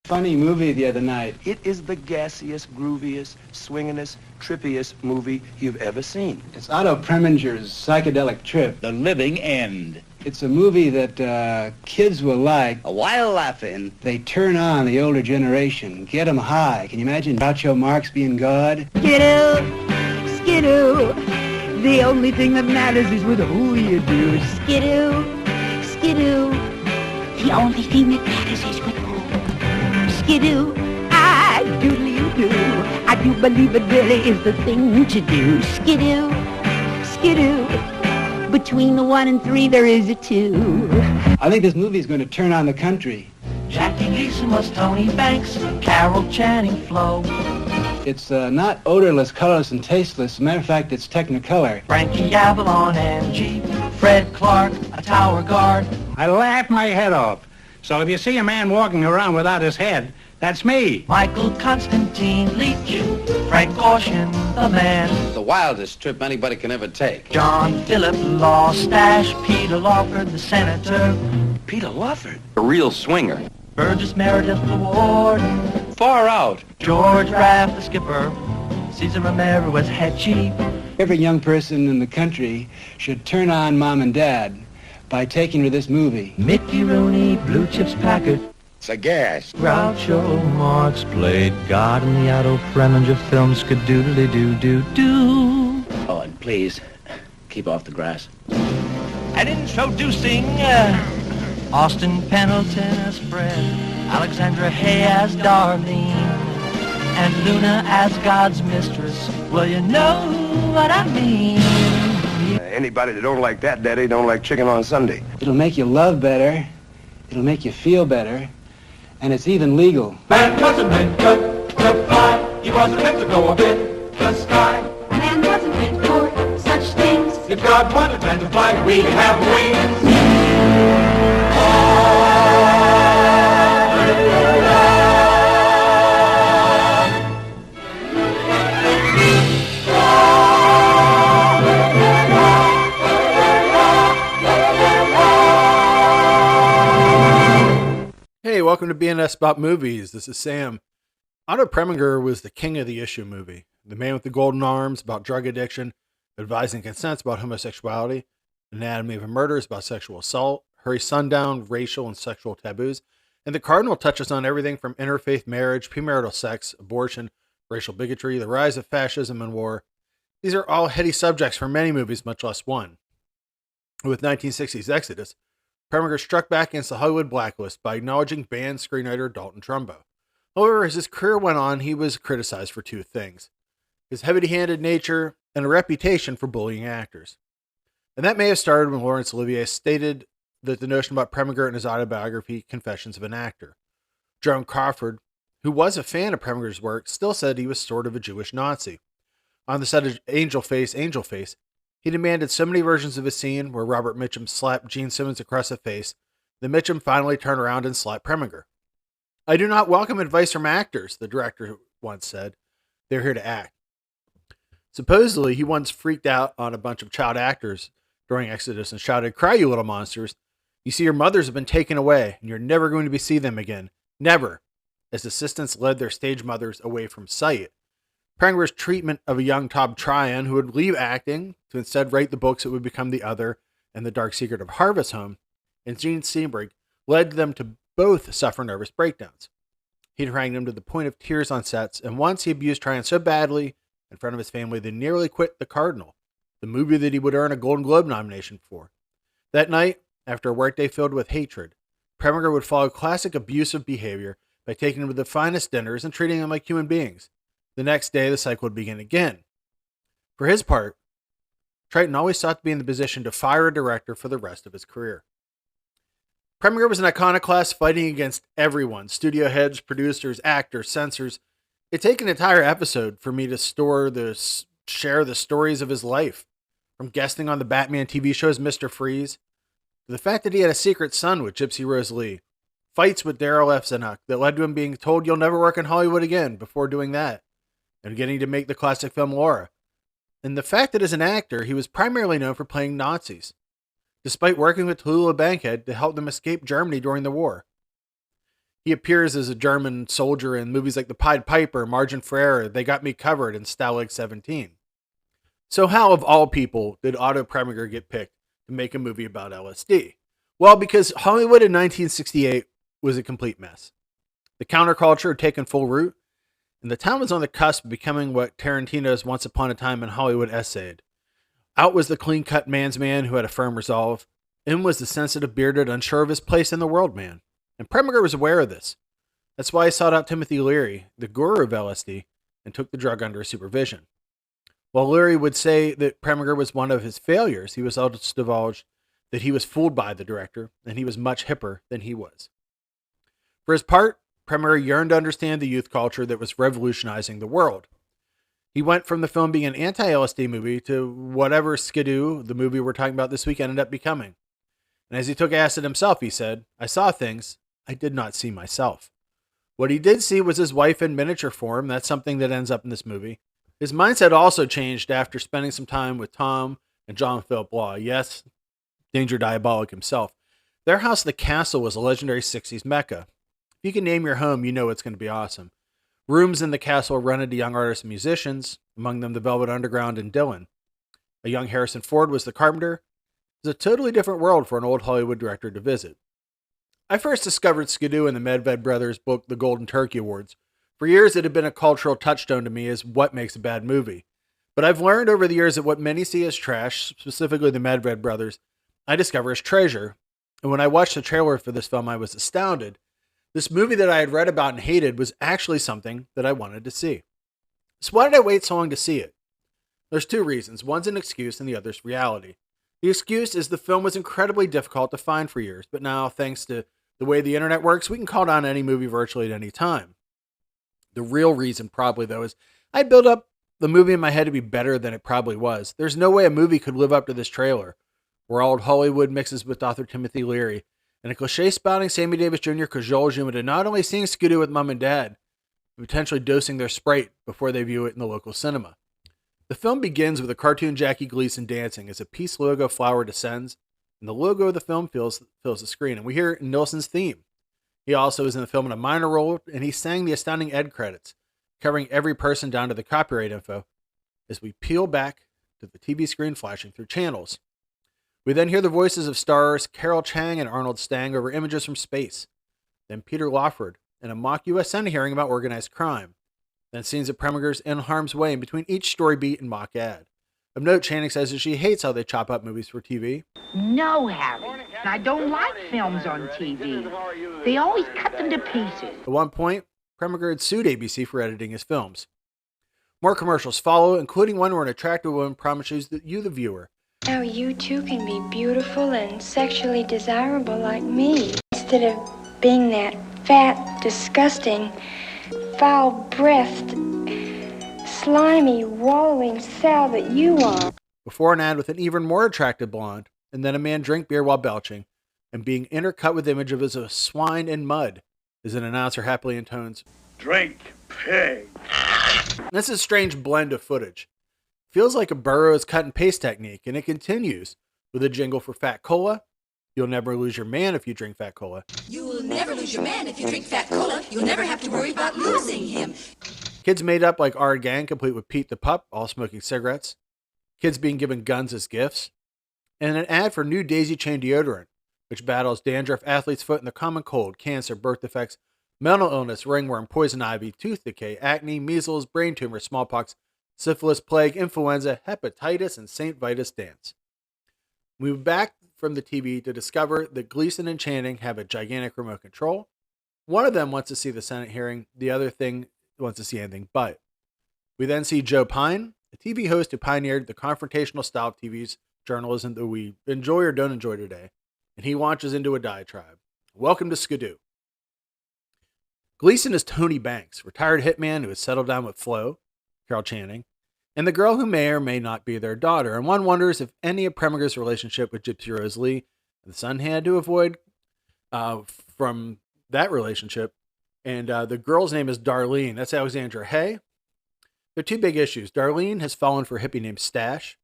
funny movie the other night. It is the gassiest, grooviest, swingingest, trippiest movie you've ever seen. It's Otto Preminger's Psychedelic Trip. The Living End. It's a movie that kids will like. A while laughing. They turn on the older generation, get them high. Can you imagine Groucho Marx being God? Skidoo, Skidoo. The only thing that matters is with who you do. Skidoo, Skidoo. The only thing that matters is with who. Skidoo, I doodly-doo. I do believe it really is the thing to do. Skidoo, Skidoo. Between the 1 and 3 there is a 2. I think this movie is going to turn on the country. Jackie Gleason was Tony Banks, Carol Channing Flo. It's not odorless, colorless, and tasteless. As a matter of fact, it's Technicolor. Frankie Avalon and Jeep, Fred Clark, a tower guard. I laughed my head off. So if you see a man walking around without his head, that's me. Michael Constantine Leach, Frank Gorshin, the man. The wildest trip anybody can ever take. John Philip Lawstash, Peter Lawford, the senator. Peter Lawford, a real swinger. Burgess Meredith, the warden. Far out. George Raft, the skipper. Caesar Romero was head chief. Every young person in the country should turn on Mom and Dad by taking to this movie. Mickey Rooney, Blue Chips Packard. It's a gas. Groucho Marx played God in the Otto Preminger film Skidoo-doo-doo-doo. Oh, and please, keep off the grass. And introducing Austin Pendleton as Fred, Alexandra Hay as Darlene, and Luna as God's mistress. Well, you know what I mean. Anybody that don't like that, Daddy, don't like chicken on Sunday. It'll make you love better. It'll make you feel better. And it's even legal. Man wasn't meant to fly. He wasn't meant to go up in the sky. Man wasn't meant for such things. If God wanted man to fly, we'd have wings. Hey, welcome to BNS About Movies. This is Sam. Otto Preminger was the king of the issue movie. The Man with the Golden Arms about drug addiction, Advising Consents about homosexuality, Anatomy of a Murder is about sexual assault, Hurry Sundown, racial and sexual taboos, and The Cardinal touches on everything from interfaith marriage, premarital sex, abortion, racial bigotry, the rise of fascism and war. These are all heady subjects for many movies, much less one. With 1960's Exodus, Preminger struck back against the Hollywood blacklist by acknowledging band screenwriter Dalton Trumbo. However, as his career went on, he was criticized for two things: his heavy-handed nature and a reputation for bullying actors. And that may have started when Laurence Olivier stated that the notion about Preminger in his autobiography, Confessions of an Actor. Joan Crawford, who was a fan of Preminger's work, still said he was sort of a Jewish Nazi. On the set of Angel Face, he demanded so many versions of a scene where Robert Mitchum slapped Gene Simmons across the face that Mitchum finally turned around and slapped Preminger. "I do not welcome advice from actors," the director once said. "They're here to act." Supposedly, he once freaked out on a bunch of child actors during Exodus and shouted, "Cry, you little monsters. You see, your mothers have been taken away, and you're never going to see them again. Never," as assistants led their stage mothers away from sight. Preminger's treatment of a young Todd Tryon, who would leave acting to instead write the books that would become The Other and The Dark Secret of Harvest Home, and Gene Steinberg, led them to both suffer nervous breakdowns. He harangued them to the point of tears on sets, and once he abused Tryon so badly in front of his family they nearly quit The Cardinal, the movie that he would earn a Golden Globe nomination for. That night, after a workday filled with hatred, Preminger would follow classic abusive behavior by taking them to the finest dinners and treating them like human beings. The next day, the cycle would begin again. For his part, Triton always sought to be in the position to fire a director for the rest of his career. Preminger was an iconoclast fighting against everyone: studio heads, producers, actors, censors. It'd take an entire episode for me to share the stories of his life, from guesting on the Batman TV shows Mr. Freeze, to the fact that he had a secret son with Gypsy Rose Lee, fights with Daryl F. Zanuck that led to him being told you'll never work in Hollywood again before doing that, and getting to make the classic film Laura, and the fact that as an actor, he was primarily known for playing Nazis, despite working with Tallulah Bankhead to help them escape Germany during the war. He appears as a German soldier in movies like The Pied Piper, Margin Ferrer, They Got Me Covered, and Stalag 17. So how, of all people, did Otto Preminger get picked to make a movie about LSD? Well, because Hollywood in 1968 was a complete mess. The counterculture had taken full root, and the town was on the cusp of becoming what Tarantino's Once Upon a Time in Hollywood essayed. Out was the clean-cut man's man who had a firm resolve. In was the sensitive, bearded, unsure of his place in the world man. And Preminger was aware of this. That's why he sought out Timothy Leary, the guru of LSD, and took the drug under his supervision. While Leary would say that Preminger was one of his failures, he was also divulged that he was fooled by the director, and he was much hipper than he was. For his part, Preminger yearned to understand the youth culture that was revolutionizing the world. He went from the film being an anti-LSD movie to whatever Skidoo, the movie we're talking about this week, ended up becoming. And as he took acid himself, he said, "I saw things I did not see myself." What he did see was his wife in miniature form. That's something that ends up in this movie. His mindset also changed after spending some time with Tom and John Philip Law. Yes, Danger Diabolic himself. Their house, the castle, was a legendary 60s mecca. If you can name your home, you know it's going to be awesome. Rooms in the castle were rented to young artists and musicians, among them the Velvet Underground and Dylan. A young Harrison Ford was the carpenter. It was a totally different world for an old Hollywood director to visit. I first discovered Skidoo in the Medved brothers' book, The Golden Turkey Awards. For years, it had been a cultural touchstone to me as what makes a bad movie. But I've learned over the years that what many see as trash, specifically the Medved brothers, I discover as treasure. And when I watched the trailer for this film, I was astounded. This movie that I had read about and hated was actually something that I wanted to see. So why did I wait so long to see it? There's two reasons. One's an excuse and the other's reality. The excuse is the film was incredibly difficult to find for years, but now, thanks to the way the internet works, we can call down any movie virtually at any time. The real reason, probably, though, is I built up the movie in my head to be better than it probably was. There's no way a movie could live up to this trailer, where old Hollywood mixes with author Timothy Leary, and a cliche-spouting Sammy Davis Jr. cajoles you into not only seeing Skidoo with mom and dad, but potentially dosing their Sprite before they view it in the local cinema. The film begins with a cartoon Jackie Gleason dancing as a peace logo flower descends, and the logo of the film fills the screen, and we hear Nilsson's theme. He also is in the film in a minor role, and he sang the Astounding Ed credits, covering every person down to the copyright info, as we peel back to the TV screen flashing through channels. We then hear the voices of stars Carol Chang and Arnold Stang over images from space, then Peter Lawford in a mock U.S. Senate hearing about organized crime, then scenes of Preminger's In Harm's Way in between each story beat and mock ad. Of note, Channing says that she hates how they chop up movies for TV. No, Harry. I don't like films on TV. They always cut them to pieces. At one point, Preminger had sued ABC for editing his films. More commercials follow, including one where an attractive woman promises that you, the viewer, Now you too can be beautiful and sexually desirable like me. Instead of being that fat, disgusting, foul-breathed, slimy, wallowing sow that you are. Before an ad with an even more attractive blonde, and then a man drink beer while belching, and being intercut with images of a swine in mud, as an announcer happily intones, "Drink, pig." This is a strange blend of footage. Feels like a Burroughs cut and paste technique, and it continues with a jingle for Fat Cola. You'll never lose your man if you drink Fat Cola. You'll never lose your man if you drink Fat Cola. You'll never have to worry about losing him. Kids made up like our gang, complete with Pete the Pup, all smoking cigarettes. Kids being given guns as gifts. And an ad for new Daisy Chain deodorant, which battles dandruff, athlete's foot, and the common cold, cancer, birth defects, mental illness, ringworm, poison ivy, tooth decay, acne, measles, brain tumor, smallpox, syphilis, plague, influenza, hepatitis, and St. Vitus dance. We move back from the TV to discover that Gleason and Channing have a gigantic remote control. One of them wants to see the Senate hearing. The other thing wants to see anything but. We then see Joe Pine, a TV host who pioneered the confrontational style of TV's journalism that we enjoy or don't enjoy today, and he launches into a diatribe. Welcome to Skidoo. Gleason is Tony Banks, retired hitman who has settled down with Flo, Carol Channing, and the girl who may or may not be their daughter, and one wonders if any of Preminger's relationship with Gypsy Rose Lee and the son had to avoid from that relationship. And the girl's name is Darlene. That's Alexandra Hay. There are two big issues. Darlene has fallen for a hippie named Stash,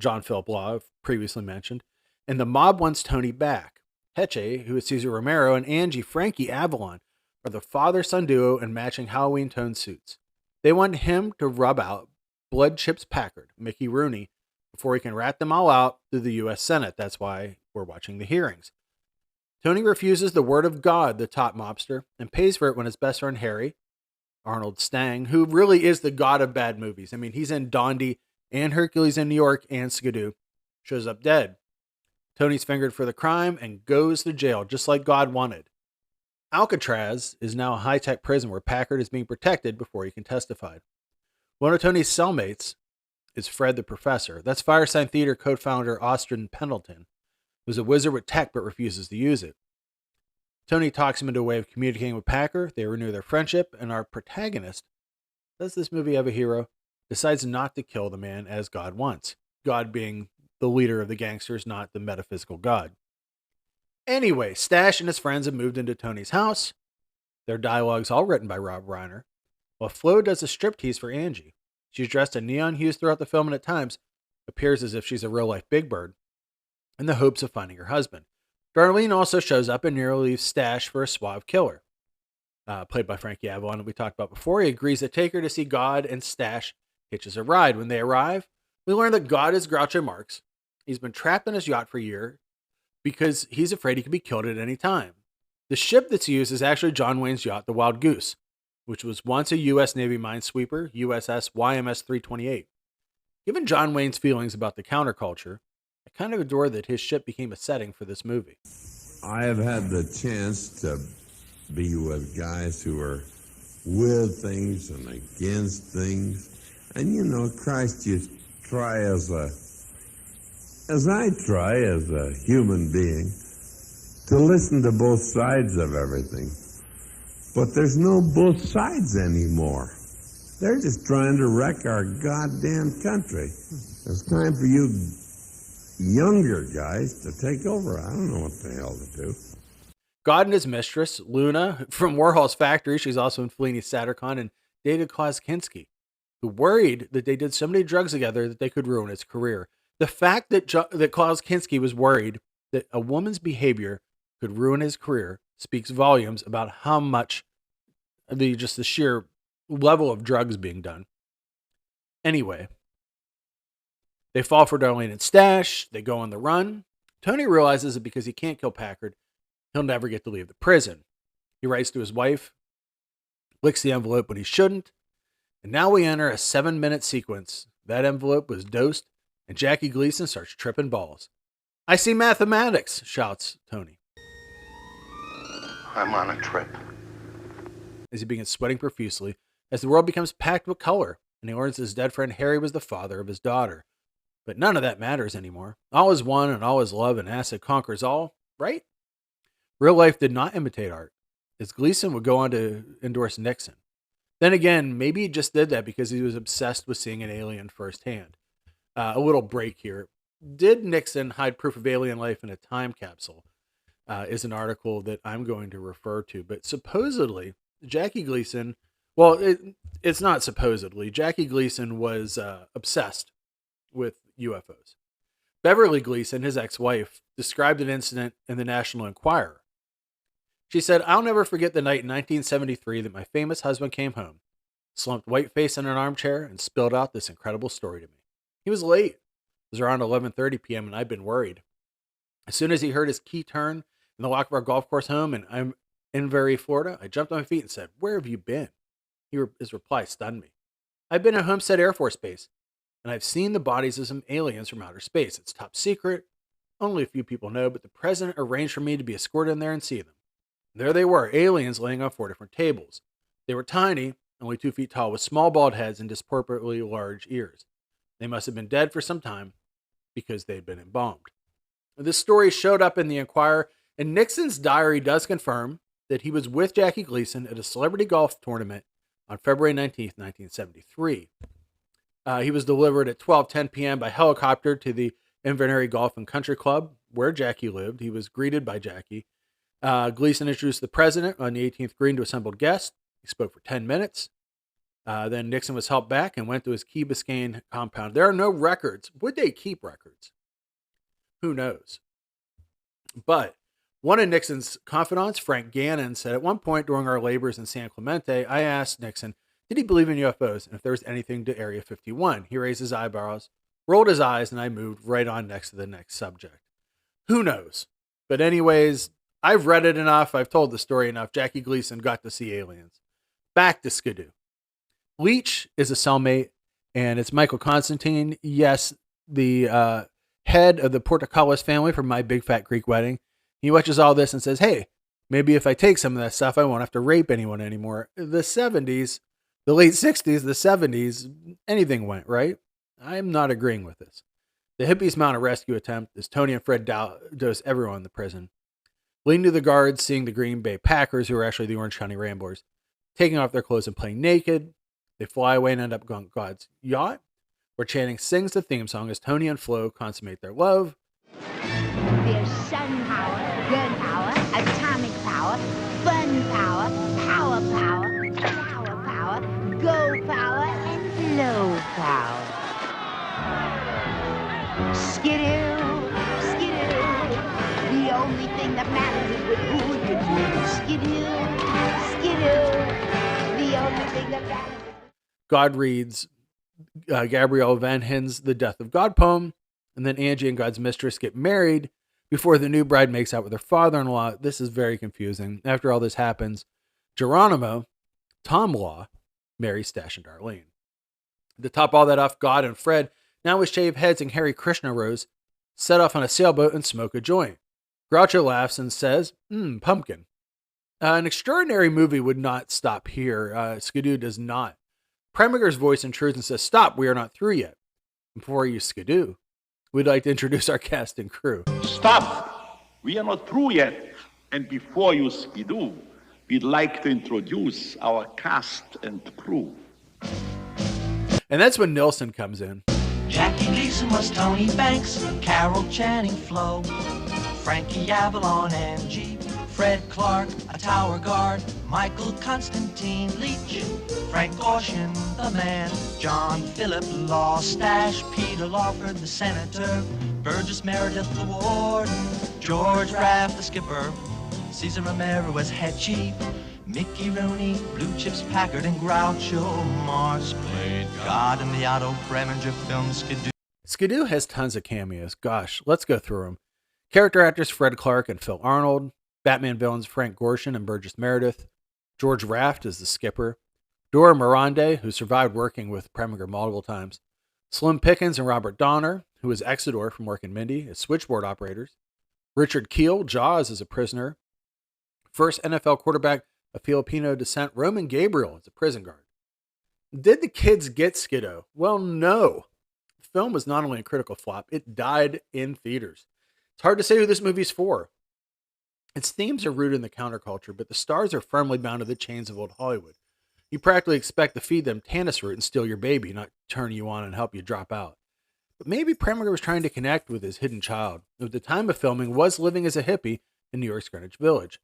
John Philip Law, previously mentioned, and the mob wants Tony back. Heche, who is Cesar Romero, and Angie Frankie Avalon, are the father-son duo in matching Halloween-toned suits. They want him to rub out Blood Chips Packard, Mickey Rooney, before he can rat them all out through the U.S. Senate. That's why we're watching the hearings. Tony refuses the word of God, the top mobster, and pays for it when his best friend Harry, Arnold Stang, who really is the god of bad movies. I mean, he's in Dondi and Hercules in New York and Skidoo, shows up dead. Tony's fingered for the crime and goes to jail, just like God wanted. Alcatraz is now a high-tech prison where Packard is being protected before he can testify. One of Tony's cellmates is Fred the Professor. That's Firesign Theater co-founder Austin Pendleton, who's a wizard with tech but refuses to use it. Tony talks him into a way of communicating with Packard. They renew their friendship, and our protagonist, does this movie have a hero? Decides not to kill the man as God wants. God being the leader of the gangsters, not the metaphysical God. Anyway, Stash and his friends have moved into Tony's house. Their dialogue's all written by Rob Reiner, while Flo does a striptease for Angie. She's dressed in neon hues throughout the film and at times appears as if she's a real-life Big Bird in the hopes of finding her husband. Darlene also shows up and nearly leaves Stash for a suave killer, played by Frankie Avalon, that we talked about before. He agrees to take her to see God, and Stash hitches a ride. When they arrive, we learn that God is Groucho Marx. He's been trapped in his yacht for a year because he's afraid he could be killed at any time. The ship that's used is actually John Wayne's yacht, the Wild Goose, which was once a U.S. Navy minesweeper, USS YMS 328. Given John Wayne's feelings about the counterculture, I kind of adore that his ship became a setting for this movie. I have had the chance to be with guys who are with things and against things. And you know, Christ, you try as I try as a human being to listen to both sides of everything. But there's no both sides anymore. They're just trying to wreck our goddamn country. It's time for you younger guys to take over. I don't know what the hell to do. God and his mistress, Luna, from Warhol's Factory, she's also in Fellini's Satiricon, and David Klaus-Kinski, who worried that they did so many drugs together that they could ruin his career. The fact that that Klaus-Kinski was worried that a woman's behavior could ruin his career speaks volumes about how much the sheer level of drugs being done. Anyway, they fall for Darlene and Stash. They go on the run. Tony realizes that because he can't kill Packard, he'll never get to leave the prison. He writes to his wife, licks the envelope when he shouldn't, and now we enter a 7-minute sequence. That envelope was dosed, and Jackie Gleason starts tripping balls. "I see mathematics," shouts Tony. I'm on a trip. As he begins sweating profusely, as the world becomes packed with color, and he learns his dead friend Harry was the father of his daughter. But none of that matters anymore. All is one, and all is love, and acid conquers all, right? Real life did not imitate art, as Gleason would go on to endorse Nixon. Then again, maybe he just did that because he was obsessed with seeing an alien firsthand. A little break here. Did Nixon hide proof of alien life in a time capsule? Is an article that I'm going to refer to. But supposedly, Jackie Gleason, well, it's not supposedly. Jackie Gleason was obsessed with UFOs. Beverly Gleason, his ex-wife, described an incident in the National Enquirer. She said, "I'll never forget the night in 1973 that my famous husband came home, slumped white-faced in an armchair, and spilled out this incredible story to me. He was late. It was around 11:30 p.m., and I'd been worried. As soon as he heard his key turn in the lock of our golf course home in Inverry, Florida, I jumped on my feet and said, 'Where have you been?' His reply stunned me. 'I've been at Homestead Air Force Base, and I've seen the bodies of some aliens from outer space. It's top secret. Only a few people know, but the president arranged for me to be escorted in there and see them. There they were, aliens laying on 4 different tables. They were tiny, only 2 feet tall, with small bald heads and disproportionately large ears. They must have been dead for some time because they'd been embalmed.' This story showed up in the Enquirer, and Nixon's diary does confirm that he was with Jackie Gleason at a celebrity golf tournament on February 19th, 1973. He was delivered at 12:10 p.m. by helicopter to the Inverary Golf and Country Club, where Jackie lived. He was greeted by Jackie. Gleason introduced the president on the 18th green to assembled guests. He spoke for 10 minutes. Then Nixon was helped back and went to his Key Biscayne compound. There are no records. Would they keep records? Who knows? But One of Nixon's confidants, Frank Gannon, said at one point during our labors in San Clemente, I asked Nixon, did he believe in UFOs and if there was anything to Area 51? He raised his eyebrows, rolled his eyes, and I moved right on next to the next subject. Who knows? But anyways, I've read it enough. I've told the story enough. Jackie Gleason got to see aliens. Back to Skidoo. Leach is a cellmate, and it's Michael Constantine. Yes, the head of the Portocalis family from My Big Fat Greek Wedding. He watches all this and says, hey, maybe if I take some of that stuff, I won't have to rape anyone anymore. The 70s, the late 60s, the 70s, anything went, right? I'm not agreeing with this. The hippies mount a rescue attempt as Tony and Fred dose everyone in the prison. Leading to the guards, seeing the Green Bay Packers, who are actually the Orange County Ramblers, taking off their clothes and playing naked. They fly away and end up on God's yacht, where Channing sings the theme song as Tony and Flo consummate their love. There's sun power, gun power, atomic power, fun power, power power, flower power, go power, and flow power. Skidoo, skidoo, the only thing that matters is with who you do. Skidoo, skidoo, the only thing that matters. God reads Gabrielle Van Hin's The Death of God poem, and then Angie and God's mistress get married before the new bride makes out with her father-in-law. This is very confusing. After all this happens, Geronimo, Tom Law, marries Stash and Darlene. To top all that off, God and Fred, now with shaved heads and Hare Krishna rose, set off on a sailboat and smoke a joint. Groucho laughs and says, pumpkin. An extraordinary movie would not stop here. Skidoo does not. Preminger's voice intrudes and says, stop, we are not through yet. Before you Skidoo, we'd like to introduce our cast and crew. Stop! We are not through yet. And before you Skidoo, we'd like to introduce our cast and crew. And that's when Nilsson comes in. Jackie Gleason was Tony Banks, Carol Channing Flo, Frankie Avalon, Angie, Fred Clark, a tower guard, Michael Constantine Leach, Frank Gorshin, the man, John Philip Law, Stash, Peter Lawford, the senator, Burgess Meredith, the warden, George Raft, the skipper, Cesar Romero was head chief, Mickey Rooney, Blue Chips Packard, and Groucho Marx played God in the Otto Preminger film Skidoo. Skidoo has tons of cameos. Gosh, let's go through them. Character actors Fred Clark and Phil Arnold, Batman villains Frank Gorshin and Burgess Meredith, George Raft as the skipper, Dora Mirande, who survived working with Preminger multiple times, Slim Pickens and Robert Donner, who was Exodore from Mork and Mindy, as switchboard operators, Richard Keel, Jaws as a prisoner, first NFL quarterback of Filipino descent, Roman Gabriel as a prison guard. Did the kids get Skidoo? Well, no. The film was not only a critical flop, it died in theaters. It's hard to say who this movie's for. Its themes are rooted in the counterculture, but the stars are firmly bound to the chains of old Hollywood. You practically expect to feed them Tannis root and steal your baby, not turn you on and help you drop out. But maybe Preminger was trying to connect with his hidden child, who at the time of filming was living as a hippie in New York's Greenwich Village.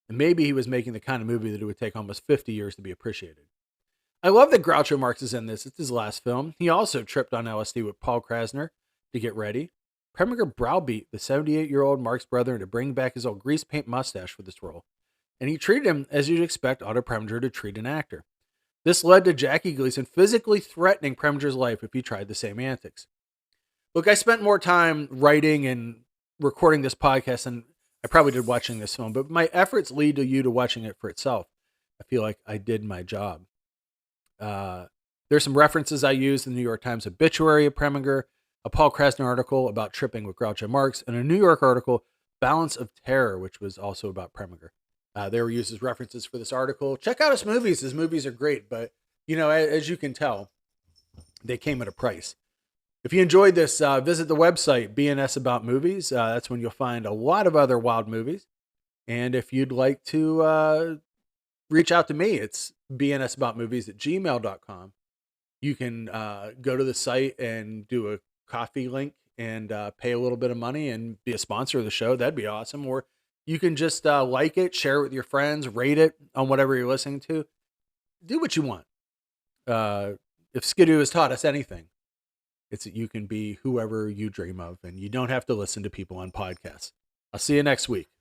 And maybe he was making the kind of movie that it would take almost 50 years to be appreciated. I love that Groucho Marx is in this. It's his last film. He also tripped on LSD with Paul Krasner to get ready. Preminger browbeat the 78-year-old Marx brother into bringing back his old grease paint mustache for this role. And he treated him as you'd expect Otto Preminger to treat an actor. This led to Jackie Gleason physically threatening Preminger's life if he tried the same antics. Look, I spent more time writing and recording this podcast than I probably did watching this film, but my efforts lead to you to watching it for itself. I feel like I did my job. There's some references I used in the New York Times obituary of Preminger, a Paul Krasner article about tripping with Groucho Marx, and a New York article, Balance of Terror, which was also about Preminger. They were used as references for this article. Check out his movies. His movies are great, but, you know, as you can tell, they came at a price. If you enjoyed this, visit the website, BNS About Movies. That's when you'll find a lot of other wild movies. And if you'd like to reach out to me, it's bnsaboutmovies@gmail.com. You can go to the site and do a coffee link and pay a little bit of money and be a sponsor of the show. That'd be awesome. Or you can just like it, share it with your friends, rate it on whatever you're listening to. Do what you want. If Skidoo has taught us anything, it's that you can be whoever you dream of, and you don't have to listen to people on podcasts. I'll see you next week.